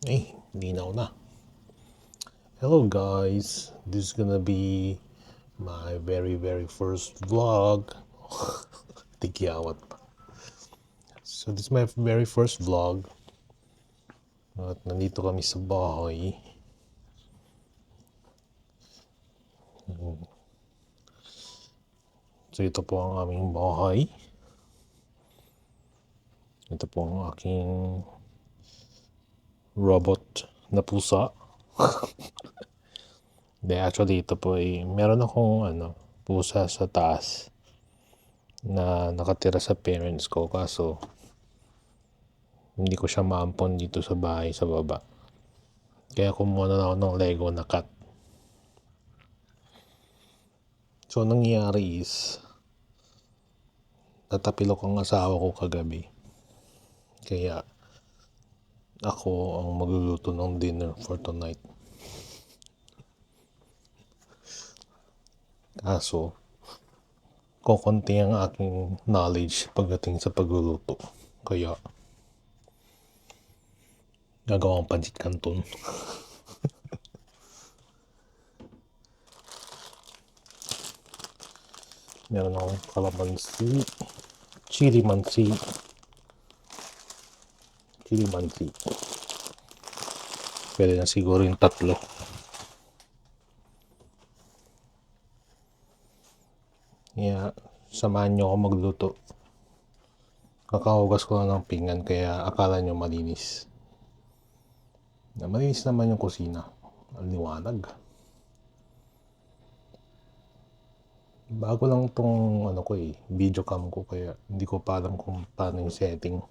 Linaw na. Hello guys, this is gonna be my very first vlog. Tigyawat pa. So this is my very first vlog. At nandito kami sa bahay. So ito po ang aming bahay. Ito po ang aking robot na pusa. Actually ito po ay meron akong pusa sa taas na nakatira sa parents ko, kaso hindi ko siya maampon dito sa bahay sa baba. Kaya kumuha na ako ng Lego na cat. So nangyari is natapilok ang asawa ko kagabi. Kaya ako ang magluluto ng dinner for tonight. Kaso kokonti ang aking knowledge pagdating sa pagluluto. Kaya gagawang pancit canton. Meron akong calamansi, chili mansi. Pwede na siguro yung tatlo. Kaya samahan nyo ako magluto. Kakahugas ko lang ng pinggan kaya akala nyo malinis. Malinis naman yung kusina. Ang liwanag. Bago lang tong video cam ko, kaya hindi ko pa alam kung paano yung setting.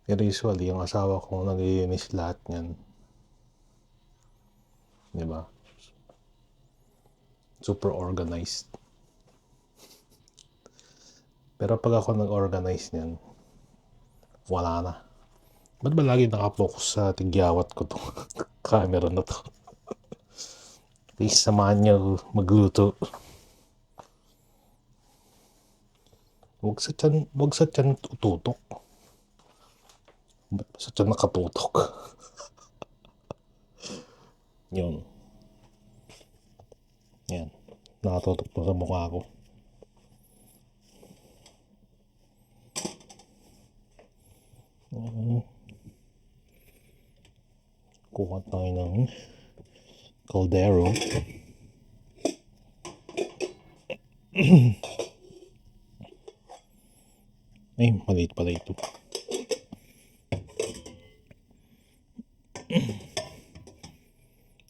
Pero usually, yung asawa ko naglilinis lahat niyan. Diba? Super organized. Pero pag ako nag-organize niyan, wala na. Ba't ba lagi nakapokus sa tigyawat ko to camera na to? Please samahan niyo magluto. Huwag sa tiyan tutok. Ba't sa tiyan nakatutok? Yun. Yan. Nakatutok po sa mukha ko. Kuha tayo ng caldero. Ay, maliit pala ito.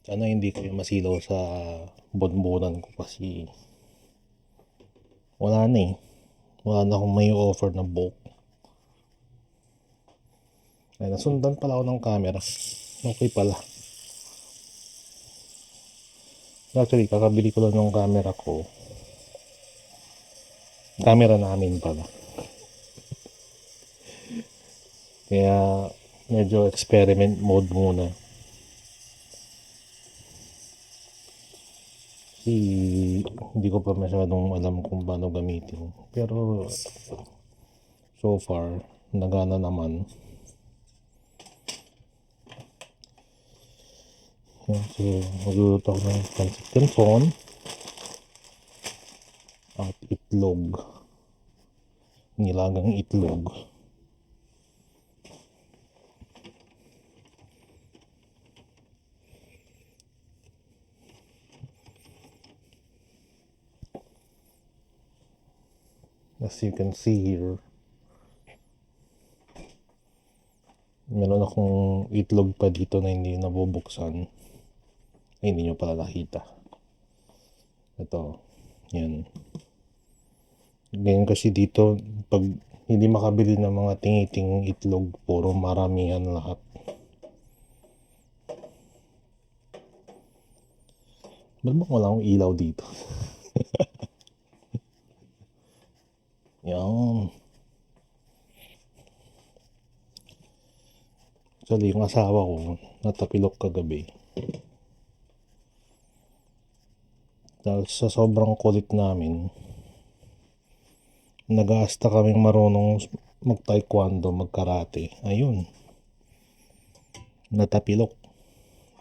Sana hindi kayo masilaw sa bonbonan ko kasi wala na eh. Wala na akong may offer na bulk. Ay, nasundan pala ako ng camera. Okay pala. Actually, kakabili ko lang ng camera ko. Camera namin pala. Kaya medyo experiment mode muna. Kasi hindi ko pa masyadong alam kung paano gamitin. Pero so far, nagana naman. So, magluluto ako ng pancit canton at itlog. Nilagang itlog. As you can see here, meron akong itlog pa dito na hindi nabubuksan. Ay, hindi nyo pala nakita. Ito, yan. Ganyan kasi dito, pag hindi makabili ng mga tingiting itlog, puro maramihan lahat. Ba't ba wala akong ilaw dito? Yan. Actually, yung asawa ko, natapilok kagabi. Dahil sa sobrang kulit namin, nag-aasta kaming marunong mag-taekwondo, mag-karate. Ayun, natapilok.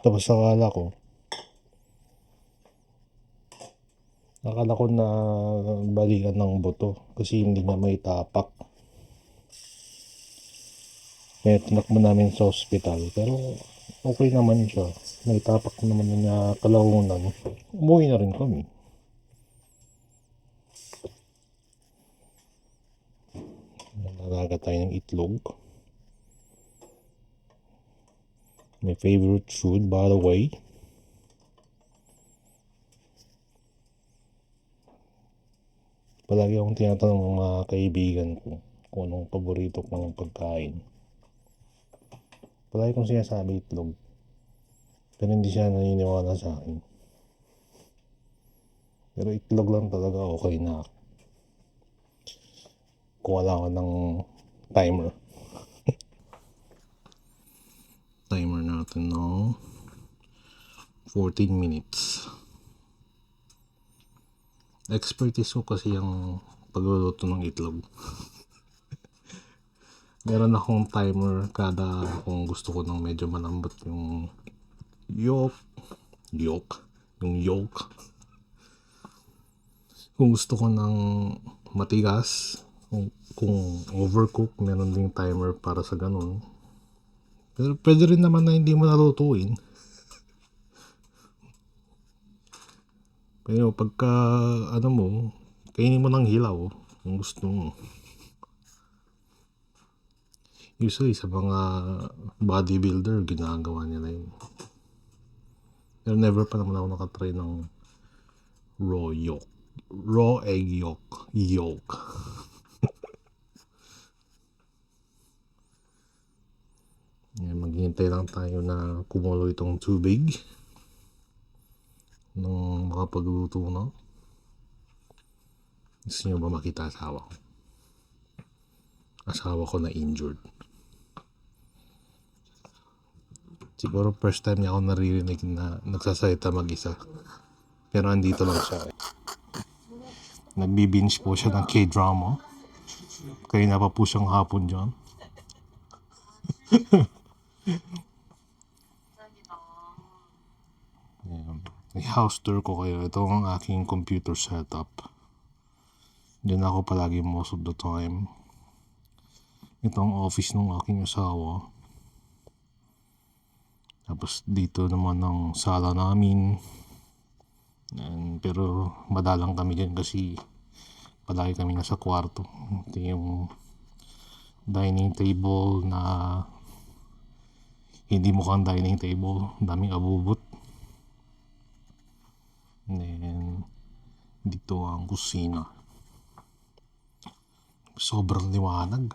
Tapos akala ko na balikan ng buto kasi hindi na may tapak. Kaya tinakbo namin sa ospital. Pero okay naman siya. May tapak naman na kalaunan. Umuwi na rin kami. Nalaga tayo ng itlog. My favorite food, by the way. Palagi akong tinatanong ng mga kaibigan ko kung anong paborito kong pagkain. Palagi kong sinasabi itlog. Pero hindi siya naniniwala sa akin. Pero itlog lang talaga okay na. Kung wala ko ng timer. Timer natin ng 14 minutes. Expertise ko kasi yung pagluluto ng itlog. Meron akong timer kada kung gusto ko ng medyo malambot yung yung yolk. Kung gusto ko ng matigas, kung overcook, meron ding timer para sa ganun. Pero pwede rin naman na hindi mo nalutuin. Pero pagka kainin mo ng hilaw kung gusto mo. Usually sa mga bodybuilder, ginagawa nila yun. Pero never pa naman ako nakatry ng raw egg yolk. Maghihintay lang tayo na kumulo itong tubig nung makapagluto na. Gusto nyo ba makita asawa ko? Asawa ko na injured. Siguro first time niya ako naririnig na nagsasalita mag-isa. Pero andito lang siya. Nagbi-binge po siya ng K-drama. Kaya na pa po siyang hapon dyan. I-house tour ko kayo. Ito ang aking computer setup. Diyan ako palagi most of the time. Ito ang office ng aking asawa. Tapos dito naman ang sala namin. Pero madalang kami dyan kasi palagi kami nasa kwarto. Ito yung dining table na hindi mukhang dining table. Daming abubot. And then dito ang kusina. Sobrang liwanag.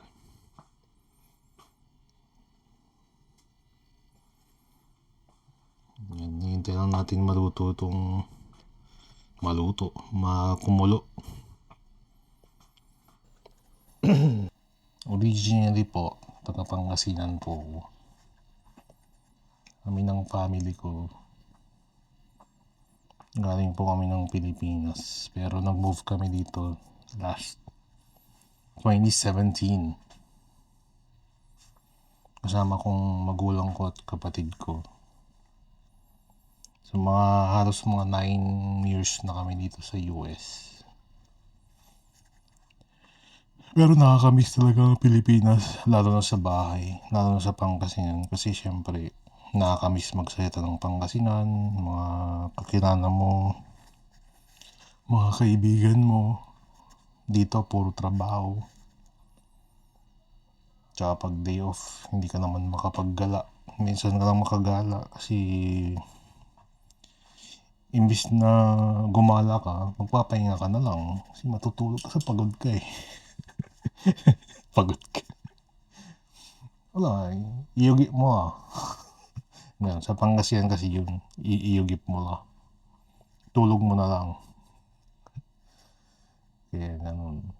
Yan, hintay lang natin makumulo. Originally po, taga Pangasinan po. Kami ng family ko. Galing po kami ng Pilipinas. Pero nag-move kami dito last 2017. Kasama kong magulang ko at kapatid ko. So halos mga 9 years na kami dito sa US. Pero nakakamiss talaga ang Pilipinas, lalo na sa bahay, lalo na sa Pangasinan. Kasi syempre, nakakamiss magsalita ng Pangasinan, mga kakilala mo, mga kaibigan mo. Dito, puro trabaho. Tsaka pag day off, hindi ka naman makapaggala. Minsan ka lang makagala kasi imbis na gumala ka, magpapahinga ka na lang. Kasi matutulog ka sa pagod ka eh. Pagod ka. Wala, iyugip mo Ngayon, sa Pangasinan kasi yun, iyugip mo lang. Tulog mo na lang. Kaya ganun.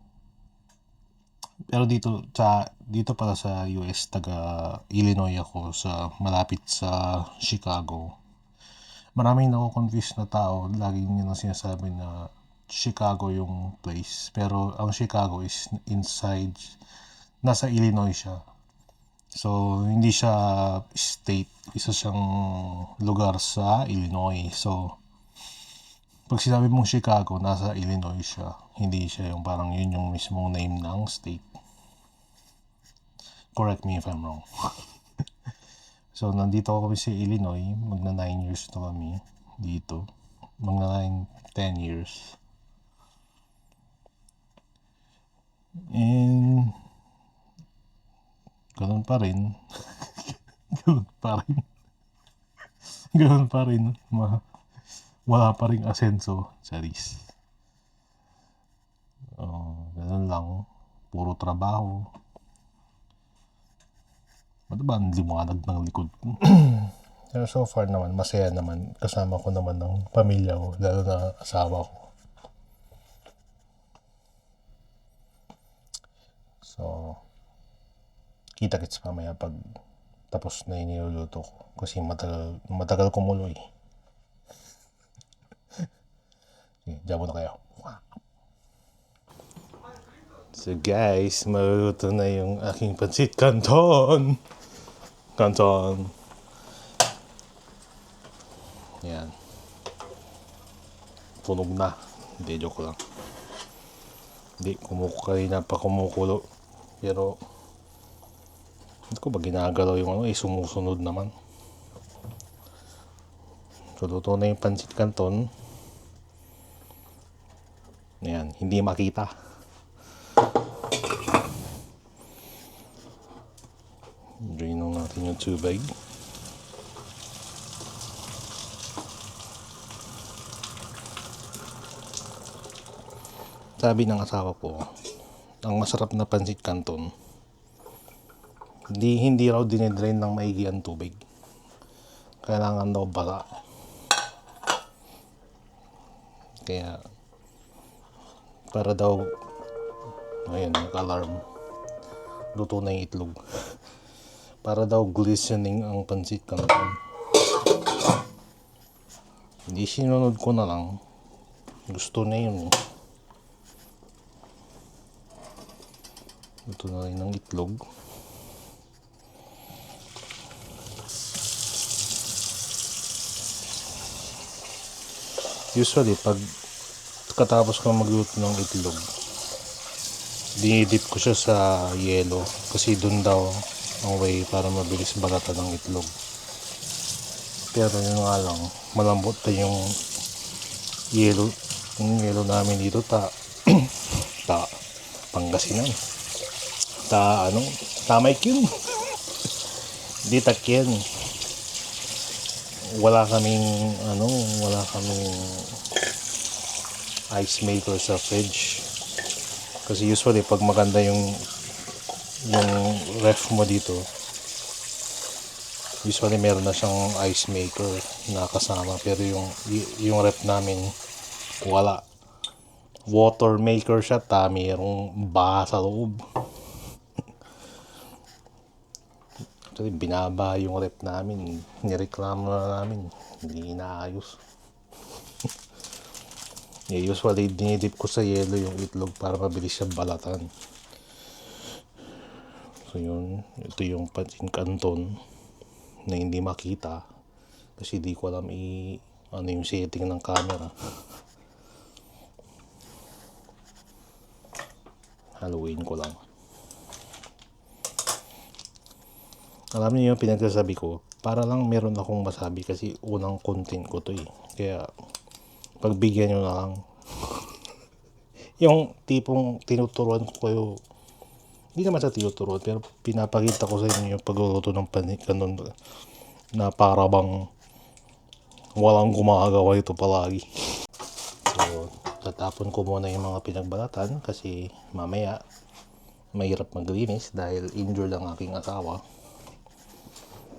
Pero dito pala sa US, taga Illinois ako, malapit sa Chicago. Maraming nako-confuse na tao, laging nila sinasabi na Chicago yung place. Pero ang Chicago is inside nasa Illinois siya. So, hindi siya state. Isa siyang lugar sa Illinois. So, pag sinabi mong Chicago, nasa Illinois siya. Hindi siya yung parang yun yung mismong name ng state. Correct me if I'm wrong. So, nandito kami sa Illinois. Magna 9 years na kami dito. Magna 10 years. And ganun pa rin. Ganun pa rin. Ganun pa rin. Wala pa rin asenso. Charis. Ganun lang. Puro trabaho. Ano ba ang liwanag ng likod ko? Pero so far naman, masaya naman. Kasama ko naman ng pamilya ko, lalo na asawa ko. So, kita-kits mamaya pag tapos na yung niluluto ko. Kasi matagal kumulo eh. Okay, diyan muna kayo. So guys, maluluto na yung aking pancit canton. Yan. Tunog na. Hindi, joke lang. Hindi, kanina pa kumukulo. Pero, hindi ko ba ginagalaw yung ano, sumusunod naman. So, luto na yung pancit canton. Yan, hindi makita. Drain lang natin yung tubig. Sabi ng asawa ko, ang masarap na pancit canton, hindi raw dinidrain ng maigi ang tubig. Kailangan daw bala. Kaya, para daw, ayun, nag-alarm. Luto na yung itlog. Para daw glistening ang pancit canton. Hindi, sinunod ko na lang. Gusto na yun. Luto na rin ng itlog. Usually, pag katapos ko magluto ng itlog, dinidip ko siya sa yelo. Kasi dun daw ang way para mabilis balatan ng itlog. Pero yun nga lang, malambot na yung yelo. Yung yelo namin dito, Pangasinan. Tamay yun. Di takyan. Wala kaming ice maker sa fridge. Kasi usually pag maganda yung ref mo dito, usually meron na siyang ice maker na kasama, pero yung ref namin wala. Water maker siya, mayroong baha sa loob. Actually, binaba yung ref namin, nireklamo na namin, hindi inaayos. Usually dinidip ko sa yelo yung itlog para mabilis siya balatan. So yun, ito yung pancit canton na hindi makita kasi di ko alam ano yung setting ng camera. Haluin ko lang. Alam niyo yung pinagsasabi ko, para lang meron akong masabi kasi unang content ko to eh. Kaya pagbigyan nyo na lang. Yung tipong tinuturuan ko kayo, hindi naman sa tinuturuan, pero pinapakita ko sa inyo yung pagluluto ng pancit canton na para bang walang gumagawa ito palagi. So, tatapon ko muna yung mga pinagbalatan kasi mamaya mahirap maglinis dahil injured ang aking asawa.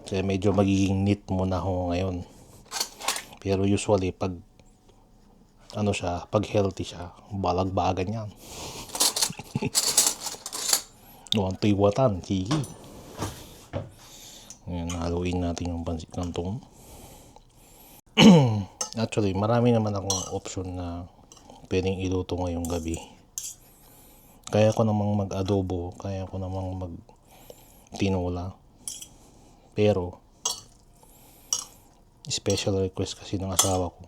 Kaya medyo magiging neat muna ako ngayon. Pero usually pag healthy siya, balagbagan yan. Noong tiwatan, sige. Ngayon, haluin natin yung pancit canton. Actually, marami naman akong option na pwedeng iluto ngayong gabi. Kaya ko namang mag-adobo, kaya ko namang mag-tinola. Pero, special request kasi ng asawa ko,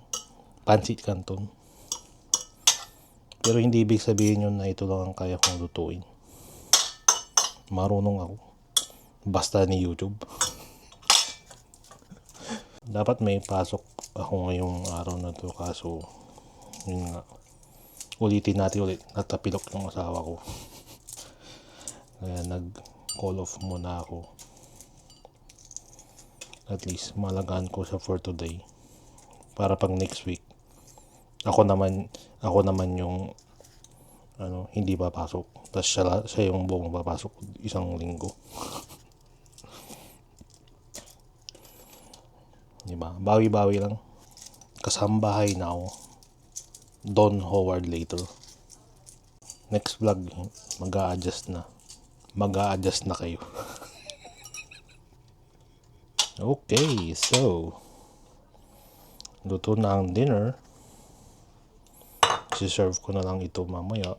pancit canton. Pero hindi ibig sabihin yun na ito lang ang kaya kong lutuin. Marunong ako. Basta ni YouTube. Dapat may pasok ako ngayong araw na to, kaso yun nga. Ulitin natin ulit. Natapilok yung asawa ko. Kaya nag-call off muna ako. At least malagaan ko siya for today. Para pag next week, ako naman yung hindi papasok. Tapos siya yung buong papasok isang linggo. Diba? Bawi-bawi lang. Kasambahay na ako. Don Howard later. Next vlog, mag-a-adjust na. Mag-a-adjust na kayo. Okay, so luto na ang dinner. Si-serve ko na lang ito mamaya.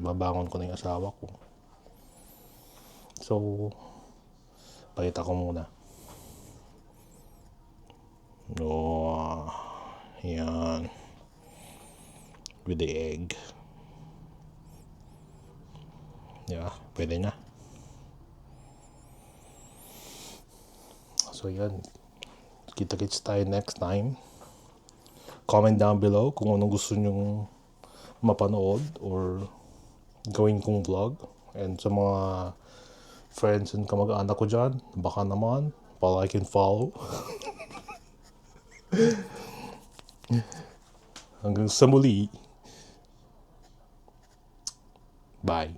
Babangon ko na yung asawa ko. So, pakita ko muna. Oh, yan. With the egg. Yeah, pwede na. So yan. Kita-kits tayo next time. Comment down below kung anong gusto nyong mapanood or gawin kong vlog. And sa mga friends and kamag-anak ko dyan, baka naman, like and follow. Hanggang sa muli. Bye.